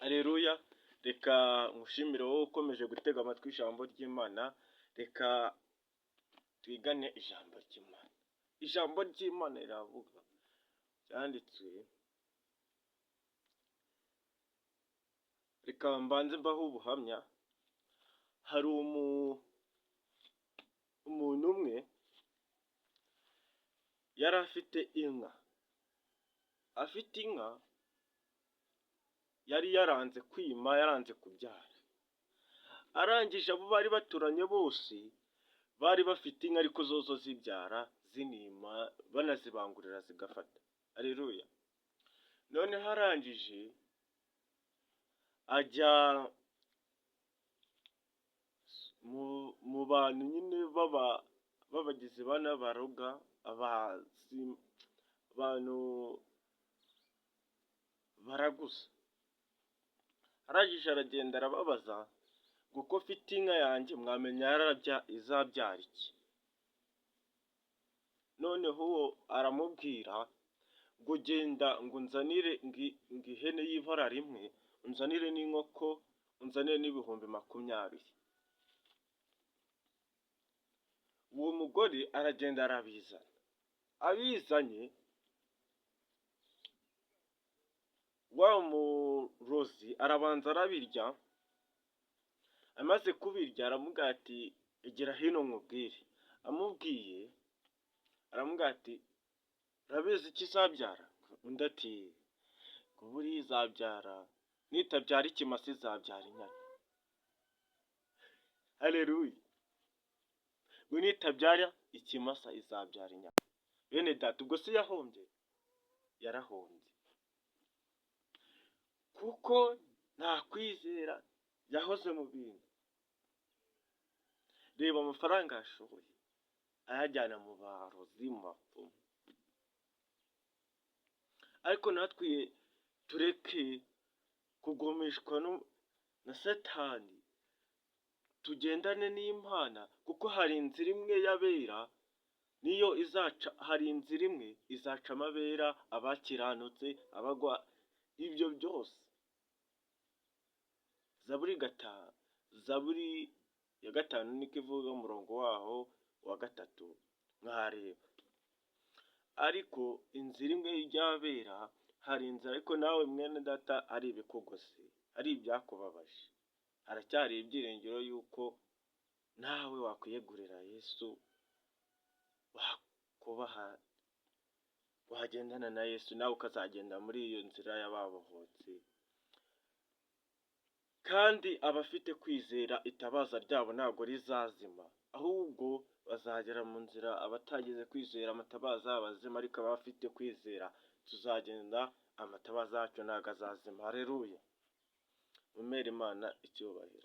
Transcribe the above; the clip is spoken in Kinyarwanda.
Aleluya, reka ngushimire wowe ukomeje gutega amatwi ijambo ry'Imana, reka twigane ijambo ry'Imana. Ijambo ry'Imana riravuga, byanditswe, reka mbanze mbaho ubuhamya. Hari umuntu umwe yari afite inka, yari yaranze kwima, yaranze kubyara. Arangije abo bari baturanye bose bari bafite inka ariko zozo zibyara, zinima, banazibangurira zigafata. Aleluya. Noneho arangije ajya mu bantu nyine b'abagizi ba nabi baroga, abantu baraguza. Arangije aragenda arababaza ngo ko mfite inka yanjye mwamenya izabyara iki? Noneho uwo aramubwira ngo genda ngo unzanire ngo ihene y'ibara rimwe, unzanire n'inkoko, unzanire n'ibihumbi 20. Uwo mugore aragenda arabizana. Abizanye, wa murozi arabanza arabirya. Amaze kubirya aramubwira ati egera hino nkubwire. Amubwiye aramubwira ati urabizi icyo izabyara? Undi ati ngo buriya izabyara, nitabyara ikimasa izabyara inyana. Aleluya. Ngo nitabyara ikimasa izabyara inyana. Bene data, ubwo se yahombye? Yarahombye. Kuko nta kwizera yahoze mu bintu. Reba amafaranga yashoboye ayajyana mu barozi, mu bapfumu. Ariko natwe tureke kugomeshwa na Satani, tugendane n'Imana, kuko hari inzira imwe y'abera, niyo izaca, hari inzira imwe izacamo abera, abakiranutse, abagwa, ibyo byose. Zaburi ya 5 niko ivuga, umurongo waho wa 3 mwareba. Ariko inzira imwe y'abera, hari inzira, ariko nawe mwene data ari ibikugose, ari ibyakubabaje, haracyari ibyiringiro yuko nawe wakwiyegurira Yesu, wagendana na Yesu, nawe ukazagenda muri iyo nzira y'ababohotse. Kandi abafite kwizera itabaza ryabo ntabwo rizazima, ahubwo bazagera mu nzira. Abatagize kwizera amatabaza abazima, ariko abafite kwizera tuzagenda, amatabaza yacu ntabwo azazima. Haleluya. Mumere Imana icyubahiro.